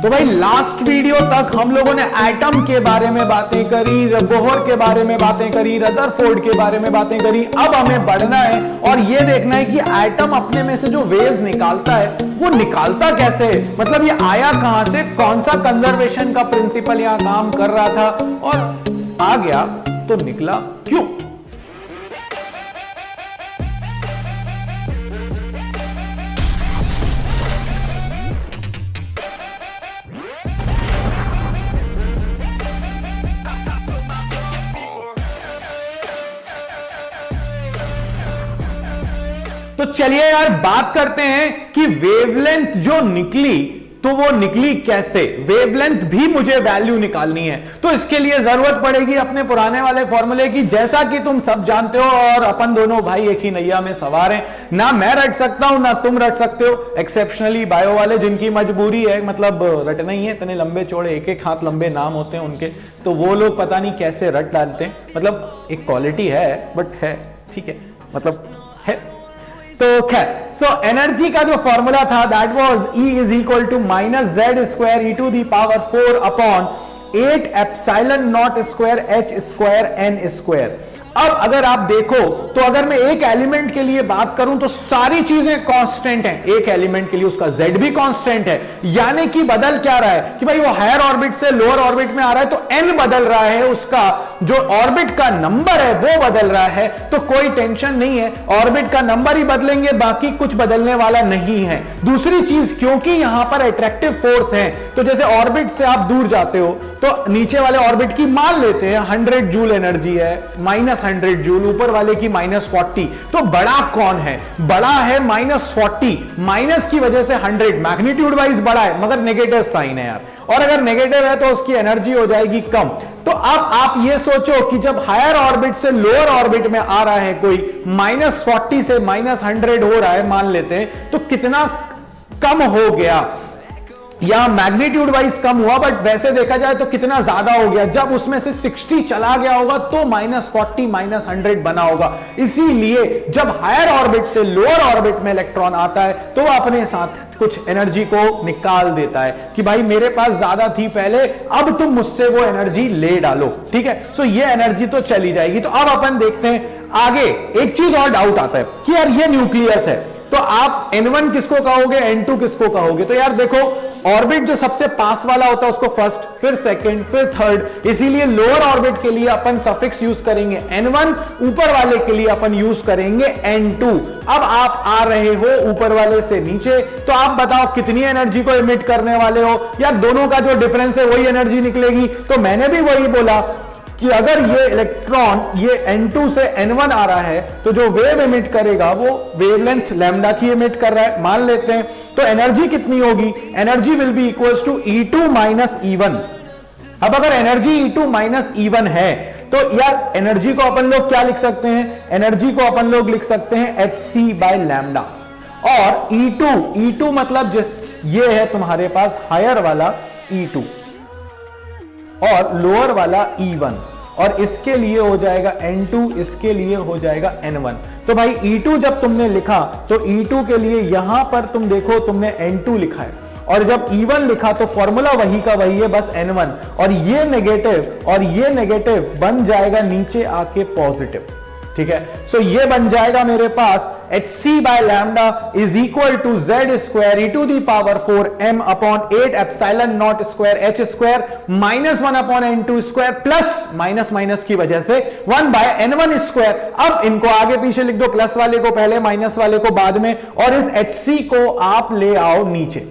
तो भाई last video तक हम लोगों ने एटम के बारे में बातें करी, बोहर के बारे में बातें करी, रदरफोर्ड के बारे में बातें करी। अब हमें बढ़ना है और ये देखना है कि एटम अपने में से जो वेव्स निकालता है वो निकालता कैसे है, मतलब ये आया कहां से, कौन सा कंजर्वेशन का प्रिंसिपल यहां काम कर रहा था और आ गया तो निकला क्यों। तो चलिए यार बात करते हैं कि वेवलेंथ जो निकली तो वो निकली कैसे। वेवलेंथ भी मुझे वैल्यू निकालनी है तो इसके लिए जरूरत पड़ेगी अपने पुराने वाले फॉर्मूले की, जैसा कि तुम सब जानते हो और अपन दोनों भाई एक ही नैया में सवार हैं। ना मैं रट सकता हूं ना तुम रट सकते हो, एक्सेप्शनली बायो वाले जिनकी मजबूरी है, मतलब रटना ही है, इतने लंबे चौड़े एक एक हाथ लंबे नाम होते हैं उनके, तो वो लोग पता नहीं कैसे रट डालते हैं। मतलब एक क्वालिटी है बट है, ठीक है, मतलब है। तो खैर, सो एनर्जी का जो फॉर्मूला था that was E is equal to minus z square e to the power 4 upon 8 epsilon naught square h square n square. अब अगर आप देखो तो अगर मैं एक एलिमेंट के लिए बात करूं तो सारी चीजें कांस्टेंट हैं, एक एलिमेंट के लिए उसका z भी कांस्टेंट है, यानी कि बदल क्या रहा है कि भाई वो हायर ऑर्बिट से लोअर ऑर्बिट में आ रहा है तो n बदल रहा है, उसका जो ऑर्बिट का नंबर है वो बदल रहा है। तो कोई टेंशन नहीं है, ऑर्बिट का नंबर ही बदलेंगे, बाकी कुछ बदलने वाला नहीं है। दूसरी चीज, क्योंकि यहां पर अट्रैक्टिव फोर्स है तो जैसे ऑर्बिट से आप दूर जाते हो तो नीचे वाले ऑर्बिट की मान लेते हैं 100 जूल एनर्जी है, -100 जूल, ऊपर वाले की -40, तो बड़ा कौन है, बड़ा है -40, माइनस की वजह से 100 मैग्नीट्यूड वाइज बड़ा है मगर नेगेटिव साइन है यार, और अगर नेगेटिव है तो उसकी एनर्जी हो जाएगी कम। तो अब आप ये सोचो कि जब हायर ऑर्बिट से लोअर ऑर्बिट में आ रहा है कोई, -40 से -100 हो रहा है मान लेते हैं, तो कितना कम हो गया, या मैग्नीट्यूड वाइज कम हुआ बट वैसे देखा जाए तो कितना ज्यादा हो गया, जब उसमें से 60 चला गया होगा तो -40 -100 बना होगा। इसीलिए जब हायर ऑर्बिट से लोअर ऑर्बिट में इलेक्ट्रॉन आता है तो वो अपने साथ कुछ एनर्जी को निकाल देता है कि भाई मेरे पास ज्यादा थी पहले, अब तुम मुझसे वो एनर्जी ले डालो, ठीक है। सो ये एनर्जी तो चली जाएगी। तो अब अपन देखते हैं आगे, एक चीज और डाउट आता है कि यार ये न्यूक्लियस है तो आप N1 किसको कहोगे, N2 किसको कहोगे। तो यार देखो, ऑर्बिट जो सबसे पास वाला होता है उसको फर्स्ट, फिर सेकंड, फिर थर्ड, इसीलिए लोअर ऑर्बिट के लिए अपन सफिक्स यूज करेंगे N1, ऊपर वाले के लिए अपन यूज करेंगे N2। अब आप आ रहे हो ऊपर वाले से नीचे, तो आप बताओ कितनी एनर्जी को इमिट करने वाले हो, या दोनों का जो डिफरेंस है वही एनर्जी निकलेगी। तो मैंने भी वही बोला कि अगर ये इलेक्ट्रॉन ये N2 से N1 आ रहा है तो जो वेव इमिट करेगा वो वेवलेंथ लैम्डा की इमिट कर रहा है, मान लेते हैं। तो एनर्जी कितनी होगी, energy will be equals to E2 minus E1। अब अगर एनर्जी E2 माइनस E1 है तो यार एनर्जी को अपन लोग क्या लिख सकते हैं, एनर्जी को अपन लोग लिख सकते हैं hc बाय लैम्डा। और E2 मतलब ये है तुम्हारे पास हायर वाला E2 और लोअर वाला E1, और इसके लिए हो जाएगा N2, इसके लिए हो जाएगा N1। तो भाई E2 जब तुमने लिखा तो E2 के लिए यहां पर तुम देखो तुमने N2 लिखा है, और जब E1 लिखा तो फॉर्मूला वही का वही है, बस N1, और ये नेगेटिव बन जाएगा नीचे आके पॉजिटिव, ठीक है। सो ये बन जाएगा मेरे पास hc by lambda is equal to z square e to the power 4 m upon 8 epsilon naught square h square -1 upon n2 square plus minus की वजह से 1 बाय n1 स्क्वायर। अब इनको आगे पीछे लिख दो, प्लस वाले को पहले, माइनस वाले को बाद में, और इस hc को आप ले आओ नीचे।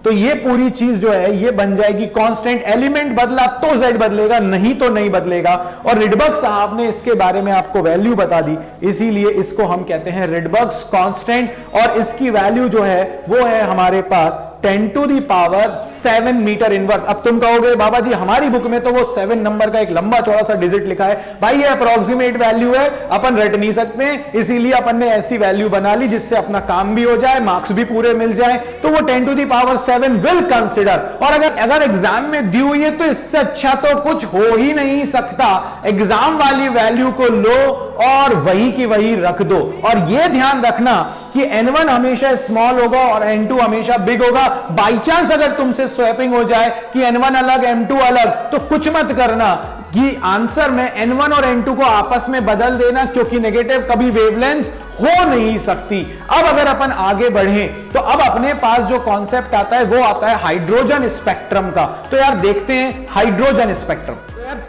तो ये पूरी चीज जो है ये बन जाएगी कांस्टेंट। एलिमेंट बदला तो z बदलेगा, नहीं तो नहीं बदलेगा। और रिडबर्ग साहब ने इसके बारे में आपको वैल्यू बता दी, इसीलिए इसको हम कहते हैं रिडबर्ग कांस्टेंट, और इसकी वैल्यू जो है वो है हमारे पास 10 to the power 7 metre inverse. अब तुम कहोगे बाबा जी हमारी बुक में तो वो 7 नंबर का एक लंबा चौड़ा सा डिजिट लिखा है। भाई ये अप्रोक्सीमेट वैल्यू है, अपन रट नहीं सकते, इसीलिए अपन ने ऐसी वैल्यू बना ली जिससे अपना काम भी हो जाए, मार्क्स भी पूरे मिल जाए। तो वो 10 to the power 7 will consider. और अगर एग्जाम में दी हुई है तो इससे अच्छा तो कुछ हो ही नहीं सकता। एग्जाम वाली वैल्यू को लो और वही की वही रख दो। और ये ध्यान रखना कि N1 हमेशा स्मॉल होगा और N2 हमेशा बिग होगा। बाई चांस अगर तुमसे स्वैपिंग हो जाए कि N1 अलग M2 अलग, तो कुछ मत करना कि आंसर में N1 और N2 को आपस में बदल देना, क्योंकि नेगेटिव कभी वेवलेंथ हो नहीं सकती। अब अगर अपन आगे बढ़ें तो अब अपने पास जो कॉन्सेप्ट आता है वो आता है हाइड्रोजन स्पेक्ट्रम का। तो यार देखते हैं हाइड्रोजन स्पेक्ट्रम।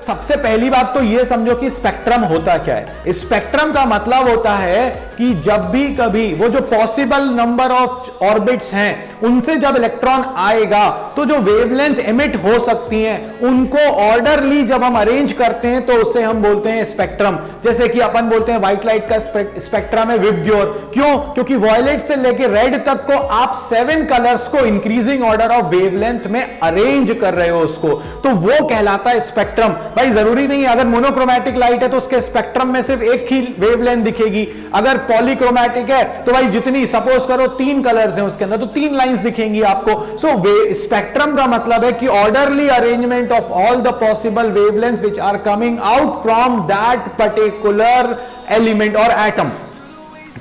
सबसे पहली बात तो ये समझो कि स्पेक्ट्रम होता क्या है। स्पेक्ट्रम का मतलब होता है कि जब भी कभी वो जो पॉसिबल नंबर ऑफ ऑर्बिट्स हैं उनसे जब इलेक्ट्रॉन आएगा तो जो वेवलेंथ एमिट हो सकती हैं उनको ऑर्डरली जब हम अरेंज करते हैं तो उससे हम बोलते हैं स्पेक्ट्रम। जैसे कि अपन बोलते हैं व्हाइट लाइट का स्पेक्ट्रम है विबग्योर। क्यों? क्योंकि वॉयलेट से लेकर रेड तक को आप 7 कलर्स को इंक्रीजिंग ऑर्डर ऑफ वेवलेंथ में अरेंज कर रहे हो उसको, तो वो कहलाता है स्पेक्ट्रम। भाई जरूरी नहीं है अगर मोनोक्रोमैटिक लाइट है तो उसके स्पेक्ट्रम में सिर्फ एक ही वेवलेंथ दिखेगी। अगर पॉलीक्रोमैटिक है तो भाई जितनी सपोज करो 3 कलर्स हैं उसके अंदर तो 3 लाइंस दिखेंगी आपको। सो स्पेक्ट्रम का मतलब है कि orderly arrangement of all the possible wavelengths which are coming out from that particular element और एटम।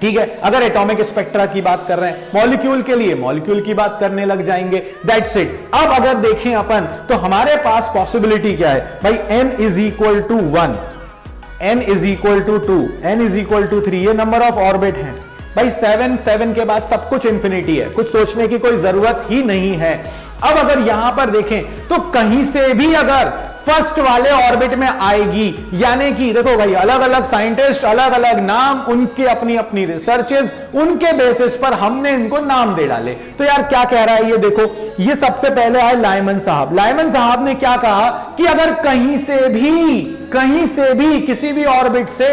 ठीक है, अगर एटॉमिक स्पेक्ट्रा की बात कर रहे हैं, मॉलिक्यूल के लिए मॉलिक्यूल की बात करने लग जाएंगे। That's it. अब अगर देखें अपन तो हमारे पास पॉसिबिलिटी क्या है भाई, n is equal to 1, n is equal to 2, n is equal to 3, ये नंबर ऑफ ऑर्बिट हैं भाई। 7 के बाद सब कुछ इंफिनिटी है, कुछ सोचने की कोई जरूरत ही नहीं है। अब अगर यहां पर देखें तो कहीं से भी अगर फर्स्ट वाले ऑर्बिट में आएगी, यानी कि देखो भाई अलग अलग साइंटिस्ट, अलग अलग नाम, उनके अपनी अपनी रिसर्चेस, उनके बेसिस पर हमने इनको नाम दे डाले। तो यार क्या कह रहा है ये देखो, ये सबसे पहले आए लाइमन साहब। लाइमन साहब ने क्या कहा कि अगर कहीं से भी किसी भी ऑर्बिट से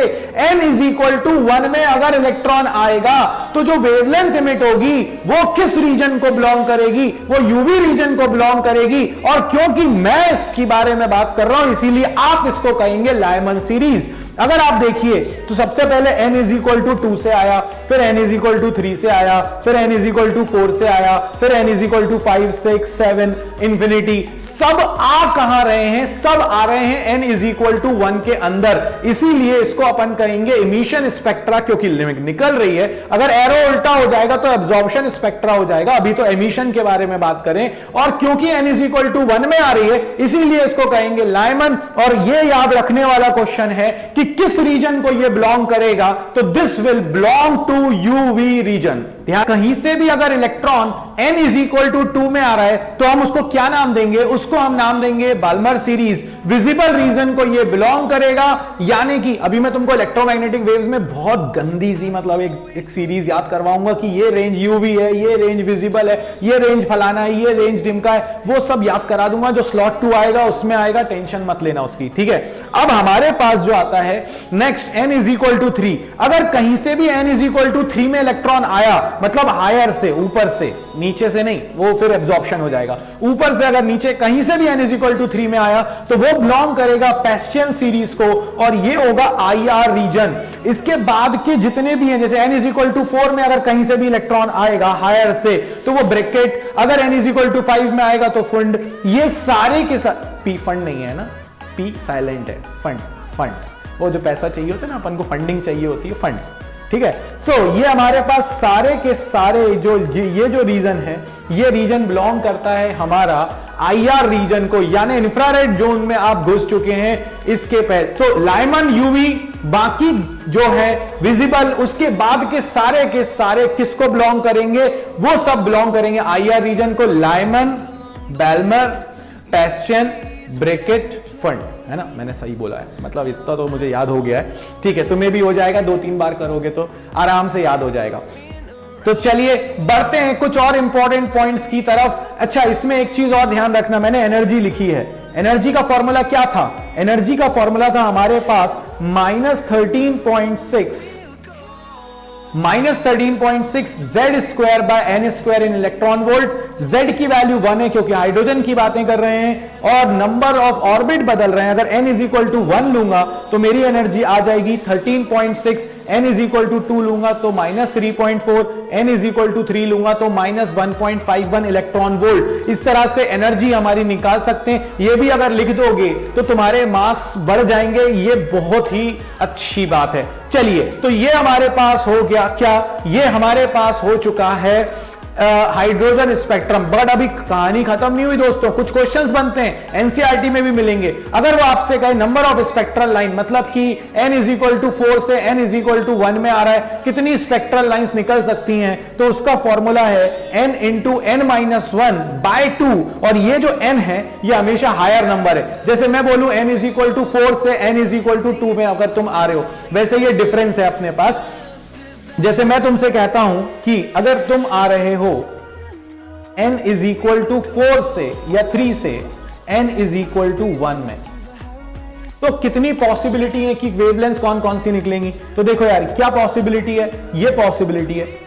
n इज इक्वल टू 1 में अगर इलेक्ट्रॉन आएगा तो जो वेवलेंथ एमिट होगी वो किस रीजन को बिलोंग करेगी, वो यूवी रीजन को बिलोंग करेगी। और क्योंकि मैं इसके बारे में बात कर रहा हूं इसीलिए आप इसको कहेंगे लाइमन सीरीज। अगर आप देखिए तो सबसे पहले n इज इक्वल टू 2 से आया, फिर n इज इक्वल टू 3 से आया, फिर n इज इक्वल टू 4 से आया, फिर n is equal to 5, 6, 7 infinity. सब आ कहां रहे हैं? सब आ रहे हैं n इज इक्वल टू 1 के अंदर। इसीलिए इसको अपन कहेंगे इमिशन स्पेक्ट्रा, क्योंकि निकल रही है। अगर एरो उल्टा हो जाएगा तो एब्जॉर्प्शन स्पेक्ट्रा हो जाएगा। अभी तो एमिशन के बारे में बात करें, और क्योंकि n इज इक्वल टू 1 में आ रही है इसीलिए इसको कहेंगे लाइमन। और ये याद रखने वाला क्वेश्चन है कि किस रीजन को ये बिलोंग करेगा, तो this will belong to UV region. ध्यान, कहीं से भी अगर electron n is equal to 2 में आ रहा है तो हम उसको क्या नाम देंगे? उसको हम नाम देंगे बाल्मर सीरीज। विजिबल रीजन को ये बिलोंग करेगा, यानी कि अभी मैं तुमको इलेक्ट्रोमैग्नेटिक वेव्स में बहुत गंदी सी मतलब एक सीरीज याद करवाऊंगा कि ये रेंज यूवी है, ये रेंज विजिबल है, ये रेंज फलाना है, ये रेंज डिम्का है, वो सब याद करा दूंगा। जो स्लॉट 2 आएगा उसमें आएगा, टेंशन मत लेना उसकी। ठीक है, अब हमारे पास जो आता है next n is equal to 3। अगर कहीं से भी n इज इक्वल टू 3 में इलेक्ट्रॉन आया, मतलब हायर से, ऊपर से, नीचे से नहीं, वो फिर एब्जॉर्प्शन हो जाएगा। ऊपर से अगर नीचे कहीं से भी n इज इक्वल टू 3 में आया तो वो बिलोंग करेगा पैस्चियन सीरीज को, और ये होगा IR रीजन। इसके बाद के जितने भी हैं, जैसे n इज इक्वल टू 4 में अगर कहीं से भी इलेक्ट्रॉन आएगा हायर से तो वो ब्रैकेट, अगर n इज इक्वल टू 5 में आएगा तो फंड। ये सारे के साथ p फंड नहीं है ना, p साइलेंट है, फंड वो जो पैसा चाहिए होता है ना, अपन को फंडिंग चाहिए होती है, फंड। ठीक है, सो ये हमारे पास सारे के सारे ये जो रीजन है, ये रीजन बिलोंग करता है हमारा IR रीजन को, यानी इंफ्रारेड जोन में आप घुस चुके हैं इसके पहले। तो लाइमन यूवी, बाकी जो है विजिबल, उसके बाद के सारे किसको बिलोंग करेंगे? वो सब बिलोंग करेंगे IR रीजन को। लाइमन, बाल्मर, पैस्चियन, ब्रैकेट, फंड, है ना? मैंने सही बोला है, मतलब इतना तो मुझे याद हो गया है। ठीक है, तुम्हें भी हो जाएगा, 2-3 बार करोगे तो आराम से याद हो जाएगा। तो चलिए बढ़ते हैं कुछ और इंपॉर्टेंट पॉइंट्स की तरफ। अच्छा, इसमें एक चीज और ध्यान रखना, मैंने एनर्जी लिखी है। एनर्जी का फॉर्मूला क्या था? एनर्जी का फॉर्मूला था हमारे पास -13.6 Z square by n square in electron volt. Z की वैल्यू 1 है क्योंकि हाइड्रोजन की बातें कर रहे हैं और नंबर ऑफ ऑर्बिट बदल रहे हैं। अगर n इज इक्वल टू 1 लूंगा तो मेरी एनर्जी आ जाएगी 13.6 n इज इक्वल टू 2 लूंगा तो -3.4, n इज इक्वल टू 3 लूंगा तो -1.51 इलेक्ट्रॉन वोल्ट। इस तरह से एनर्जी हमारी निकाल सकते हैं। ये भी अगर लिख दोगे तो तुम्हारे मार्क्स बढ़ जाएंगे, ये बहुत ही अच्छी बात है। चलिए, तो ये हमारे पास हो गया क्या, ये हमारे पास हो चुका है हाइड्रोजन स्पेक्ट्रम। बट अभी कहानी खत्म नहीं हुई दोस्तों, कुछ क्वेश्चंस बनते हैं, एनसीईआरटी में भी मिलेंगे। अगर वो आपसे कहे नंबर ऑफ स्पेक्ट्रल लाइन, मतलब कि n इज इक्वल टू 4 से n इज इक्वल टू 1 में आ रहा है, कितनी स्पेक्ट्रल लाइंस निकल सकती हैं, तो उसका फॉर्मूला है n into n minus 1 by 2। और ये जो n है ये हमेशा हायर नंबर है। जैसे मैं बोलूं n इज इक्वल टू 4 से n इज इक्वल टू 2 में अगर तुम आ रहे हो, वैसे ये डिफरेंस है अपने पास। जैसे मैं तुमसे कहता हूं कि अगर तुम आ रहे हो n इज इक्वल टू 4 से या 3 से n इज इक्वल टू 1 में, तो कितनी पॉसिबिलिटी है कि वेवलेंथ कौन कौन सी निकलेंगी। तो देखो यार, क्या पॉसिबिलिटी है, ये पॉसिबिलिटी है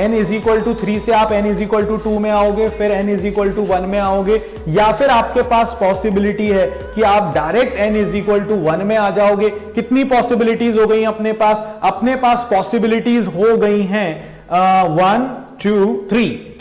n इज इक्वल टू 3 से आप n इज इक्वल टू 2 में आओगे, फिर n इज इक्वल टू 1 में आओगे, या फिर आपके पास पॉसिबिलिटी है कि आप direct n is equal to 1 में आ जाओगे। कितनी पॉसिबिलिटीज हो गई अपने पास पॉसिबिलिटीज हो गई हैं 1 2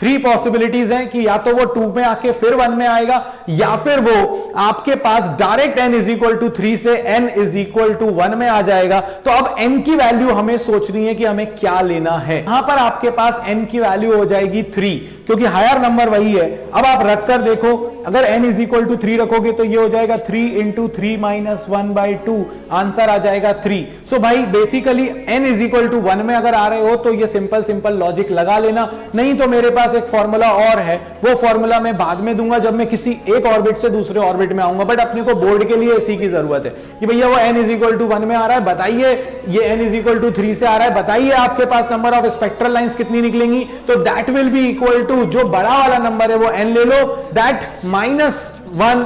3 पॉसिबिलिटीज हैं कि या तो वो 2 में आके फिर 1 में आएगा, या फिर वो आपके पास direct n is equal to 3 से n इज इक्वल टू 1 में आ जाएगा। तो अब n की वैल्यू हमें सोचनी है कि हमें क्या लेना है। यहां पर आपके पास n की वैल्यू हो जाएगी 3, क्योंकि हायर नंबर वही है। अब आप रखकर देखो, अगर n इज इक्वल टू 3 रखोगे तो ये हो जाएगा 3 इंटू 3 माइनस 1 बाई 2, आंसर आ जाएगा 3। सो भाई basically n is equal to 1 में अगर आ रहे हो तो ये सिंपल लॉजिक लगा लेना। नहीं तो मेरे पास एक फॉर्मूला और है, वो फॉर्मूला मैं बाद में दूंगा जब मैं किसी एक ऑर्बिट से दूसरे ऑर्बिट में आऊंगा। बट अपने को बोर्ड के लिए इसी की जरूरत है कि भैया वो n इज इक्वल टू 1 में आ रहा है, बताइए ये n इज इक्वल टू 3 से आ रहा है, बताइए आपके पास नंबर ऑफ स्पेक्ट्रल लाइंस कितनी निकलेंगी। तो that will be equal to, जो बड़ा वाला नंबर है वो n ले लो, that -1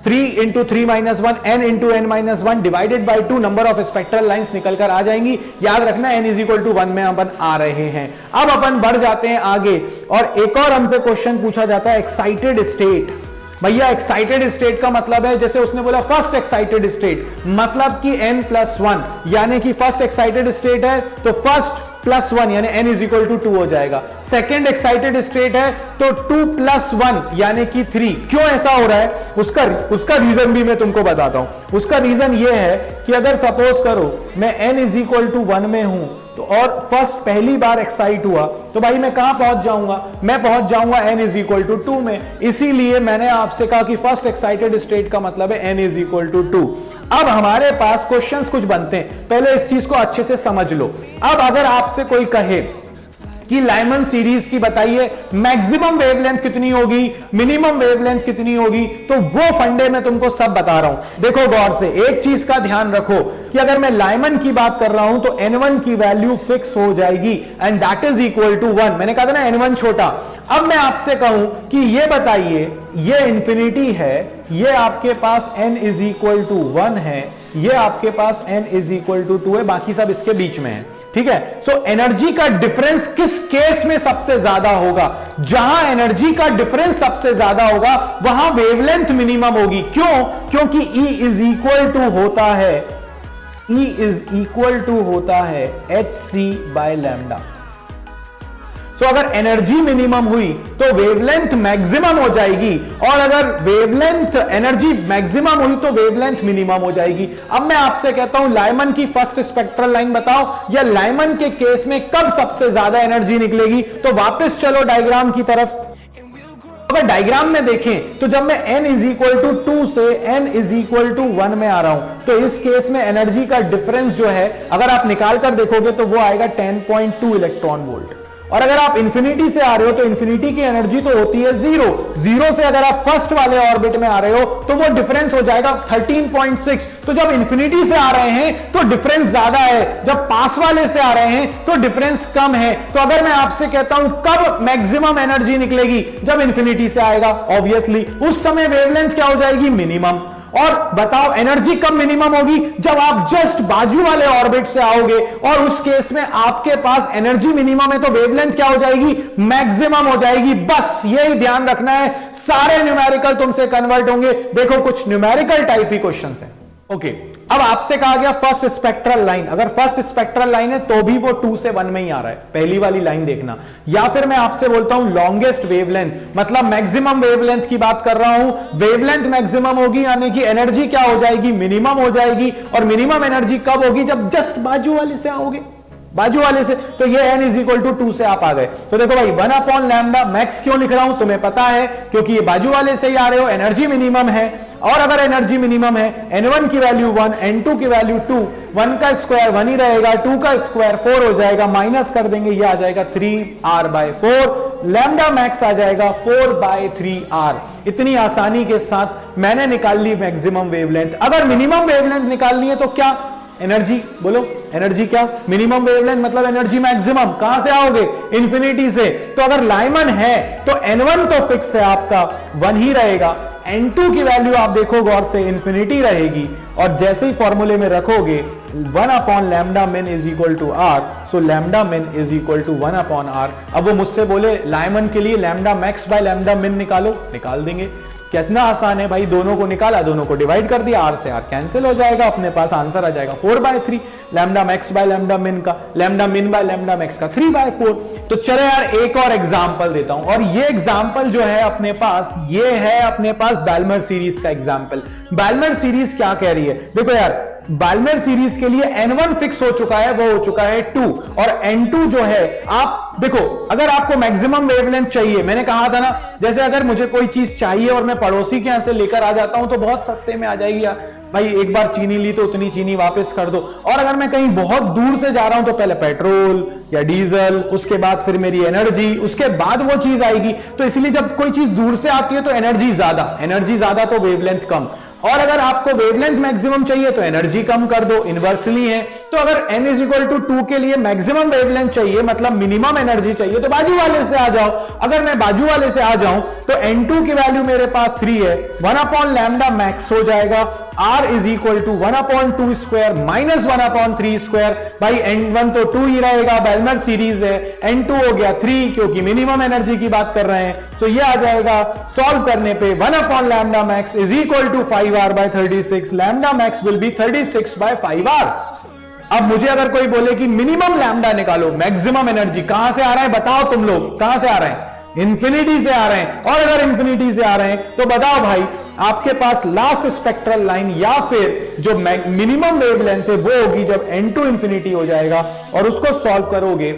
3 into 3 minus 1 n into n minus 1 divided by 2 number of spectral lines निकल कर आ जाएंगी। याद रखना n इज इक्वल टू 1 में अपन आ रहे हैं। अब अपन बढ़ जाते हैं आगे, और एक और हमसे क्वेश्चन पूछा जाता है एक्साइटेड स्टेट। भैया एक्साइटेड स्टेट का मतलब है, जैसे उसने बोला फर्स्ट एक्साइटेड स्टेट, मतलब कि n+1, यानी कि फर्स्ट एक्साइटेड स्टेट है तो फर्स्ट +1 यानी n इज इक्वल टू 2 हो जाएगा। सेकेंड एक्साइटेड स्टेट है तो 2+1 यानी कि 3। क्यों ऐसा हो रहा है, उसका रीजन भी मैं तुमको बताता हूं। उसका रीजन ये है कि अगर सपोज करो मैं n इज इक्वल टू 1 में हूं तो और फर्स्ट पहली बार एक्साइट हुआ तो भाई मैं कहां पहुंच जाऊंगा, मैं पहुंच जाऊंगा n इज इक्वल टू 2 में। इसीलिए मैंने आपसे कहा कि फर्स्ट एक्साइटेड स्टेट का मतलब है n इज इक्वल टू 2। अब हमारे पास क्वेश्चंस कुछ बनते हैं, पहले इस चीज को अच्छे से समझ लो। अब अगर आपसे कोई कहे कि लाइमन सीरीज की बताइए मैक्सिमम वेवलेंथ कितनी होगी, मिनिमम वेवलेंथ कितनी होगी, तो वो फंडे में तुमको सब बता रहा हूं। देखो गौर से, एक चीज का ध्यान रखो कि अगर मैं लाइमन की बात कर रहा हूं तो n1 की वैल्यू फिक्स हो जाएगी and that is equal to 1। मैंने कहा था ना n1 छोटा। अब मैं आपसे कहूं कि ये बताइए, ये इंफिनिटी है, ये आपके पास n इज इक्वल टू 1 है, ये आपके पास n इज इक्वल टू 2 है, बाकी सब इसके बीच में है। ठीक है, सो एनर्जी का डिफरेंस किस केस में सबसे ज्यादा होगा, जहां एनर्जी का डिफरेंस सबसे ज्यादा होगा वहां वेवलेंथ मिनिमम होगी। क्यों, क्योंकि E इज इक्वल टू होता है, E इज इक्वल टू होता है hc बाय लैम्डा। तो अगर एनर्जी मिनिमम हुई तो वेवलेंथ मैक्सिमम हो जाएगी, और अगर वेवलेंथ एनर्जी मैक्सिमम हुई तो वेवलेंथ मिनिमम हो जाएगी। अब मैं आपसे कहता हूं लाइमन की फर्स्ट स्पेक्ट्रल लाइन बताओ, या लाइमन के केस में कब सबसे ज्यादा एनर्जी निकलेगी। तो वापस चलो डायग्राम की तरफ। अगर डायग्राम में देखें तो जब मैं n इज इक्वल टू 2 से n इज इक्वल टू 1 में आ रहा हूं तो इस केस में एनर्जी का डिफरेंस जो है अगर आप निकाल कर देखोगे तो वो आएगा 10.2 इलेक्ट्रॉन वोल्ट। और अगर आप इंफिनिटी से आ रहे हो तो इंफिनिटी की एनर्जी तो होती है 0 से अगर आप फर्स्ट वाले ऑर्बिट में आ रहे हो तो वो डिफरेंस हो जाएगा 13.6। तो जब इंफिनिटी से आ रहे हैं तो डिफरेंस ज्यादा है, जब पास वाले से आ रहे हैं तो डिफरेंस कम है। तो अगर मैं आपसे कहता हूं कब मैक्सिमम एनर्जी निकलेगी, जब इंफिनिटी से आएगा, ऑब्वियसली उस समय वेवलेंथ क्या हो जाएगी, मिनिमम। और बताओ एनर्जी कब मिनिमम होगी, जब आप जस्ट बाजू वाले ऑर्बिट से आओगे, और उस केस में आपके पास एनर्जी मिनिमम है तो वेवलेंथ क्या हो जाएगी, मैक्सिमम हो जाएगी। बस यही ध्यान रखना है, सारे न्यूमेरिकल तुमसे कन्वर्ट होंगे। देखो कुछ न्यूमेरिकल टाइप ही क्वेश्चंस हैं। ओके, अब आपसे कहा गया फर्स्ट स्पेक्ट्रल लाइन, अगर फर्स्ट स्पेक्ट्रल लाइन है तो भी वो 2 से 1 में ही आ रहा है, पहली वाली लाइन देखना। या फिर मैं आपसे बोलता हूं लॉन्गेस्ट वेवलेंथ, मतलब मैक्सिमम वेवलेंथ की बात कर रहा हूं, वेवलेंथ मैक्सिमम होगी यानी कि एनर्जी क्या हो जाएगी, मिनिमम हो जाएगी। और मिनिमम एनर्जी कब होगी, जब जस्ट बाजू वाले से आओगे, बाजू वाले से। तो ये n इज इक्वल टू 2 से आप आ गए। तो देखो भाई 1 अपॉन लैम्डा मैक्स क्यों लिख रहा हूं, तुम्हें पता है क्योंकि ये बाजू वाले से ही आ रहे हो, एनर्जी मिनिमम है। और अगर एनर्जी मिनिमम है, n1 की वैल्यू 1, n2 की वैल्यू 2, 1 का स्क्वायर 1 ही रहेगा, 2 का स्क्वायर 4 हो जाएगा, माइनस कर देंगे, ये आ जाएगा 3r/4, लैम्डा मैक्स आ जाएगा 4/3r। इतनी आसानी के साथ मैंने निकाल ली मैक्सिमम वेवलेंथ। अगर मिनिमम वेवलेंथ निकालनी है तो क्या, एनर्जी बोलो, एनर्जी क्या, मिनिमम वेवलेंथ मतलब एनर्जी मैक्सिमम, कहां से आओगे, इंफिनिटी से। तो अगर लाइमन है तो n1 तो फिक्स है आपका 1 ही रहेगा, n2 की वैल्यू आप देखो गौर से इंफिनिटी रहेगी, और जैसे ही फॉर्मूले में रखोगे 1 upon lambda min is equal to r, so lambda min is equal to 1 upon r। अब वो मुझसे बोले लाइमन के लिए लैम्डा मैक्स बाय लैम्डा मिन निकालो, निकाल देंगे। कितना आसान है भाई, दोनों को निकाला, दोनों को डिवाइड कर दिया, r से r कैंसिल हो जाएगा, अपने पास आंसर आ जाएगा 4/3, लैम्डा मैक्स बाय लैम्डा मिन का, लैम्डा मिन बाय लैम्डा मैक्स का 3/4। तो चलो यार एक और एग्जांपल देता हूं, और ये एग्जांपल जो है अपने पास, ये है अपने पास बाल्मर सीरीज का एग्जांपल। बाल्मर सीरीज क्या कह रही है, देखो यार बाल्मर सीरीज के लिए n1 फिक्स हो चुका है, वो हो चुका है 2, और n2 जो है, आप देखो अगर आपको मैक्सिमम वेवलेंथ चाहिए, मैंने कहा था ना, जैसे अगर मुझे कोई चीज चाहिए और मैं पड़ोसी के यहां से लेकर आ जाता हूं तो बहुत सस्ते में आ जाएगी यार, भाई एक बार चीनी ली तो उतनी चीनी वापस कर दो। और अगर मैं कहीं बहुत दूर से जा रहा हूं तो पहले पेट्रोल या डीजल, उसके बाद फिर मेरी एनर्जी, उसके बाद वो चीज आएगी। तो इसलिए जब कोई चीज दूर से आती है तो एनर्जी ज्यादा तो वेवलेंथ कम। और अगर आपको वेवलेंथ मैक्सिमम चाहिए तो एनर्जी कम कर दो, इनवर्सली है। तो अगर n इज इक्वल टू 2 के लिए मैक्सिमम वेवलेंथ चाहिए, मतलब मिनिमम एनर्जी चाहिए, तो बाजू वाले से आ जाओ। अगर मैं बाजू वाले से आ जाऊं तो n2 की वैल्यू मेरे पास 3 है, 1 अपॉन लैम्डा मैक्स हो जाएगा, r is equal to 1 upon 2 square minus 1 upon 3 square. भाई n1 तो 2 ही रहेगा, बाल्मर सीरीज है, n2 हो गया 3 क्योंकि मिनिमम एनर्जी की बात कर रहे हैं। तो ये आ जाएगा सॉल्व करने पे 1 upon lambda max is equal to 5r/36, lambda max will be 36/5r। अब मुझे अगर कोई बोले कि मिनिमम लैम्डा निकालो, मैक्सिमम एनर्जी कहां से आ रहा है, बताओ तुम लोग कहां से आ रहे हैं, इंफिनिटी से आ रहे हैं। और अगर इंफिनिटी से आ रहे हैं तो बताओ भाई, आपके पास लास्ट स्पेक्ट्रल लाइन या फिर जो मिनिमम वेवलेंथ है वो होगी जब n2 इंफिनिटी हो जाएगा, और उसको सॉल्व करोगे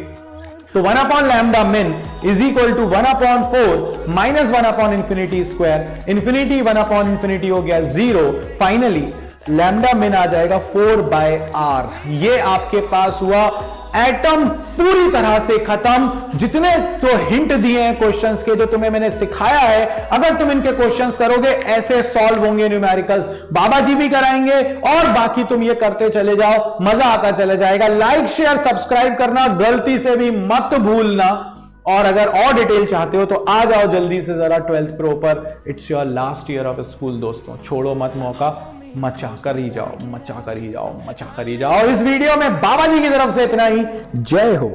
तो 1 upon lambda min is equal to 1 upon 4 minus 1 upon infinity square, infinity 1 upon infinity हो गया 0, फाइनली लैम्डा मिन आ जाएगा 4/r। ये आपके पास हुआ एटम पूरी तरह से खत्म। जितने तो हिंट दिए हैं क्वेश्चंस के, जो तुम्हें मैंने सिखाया है, अगर तुम इनके क्वेश्चंस करोगे ऐसे सॉल्व होंगे न्यूमेरिकल्स, बाबा जी भी कराएंगे, और बाकी तुम ये करते चले जाओ, मजा आता चला जाएगा। लाइक शेयर सब्सक्राइब करना गलती से भी मत भूलना। और अगर और डिटेल चाहते हो तो आ जाओ जल्दी से जरा 12th प्रो पर। It's your last year of school दोस्तों, छोड़ो मत मौका, मचा कर ही जाओ, मचा कर ही जाओ, मचा कर ही जाओ। इस वीडियो में बाबा जी की तरफ से इतना ही। जय हो।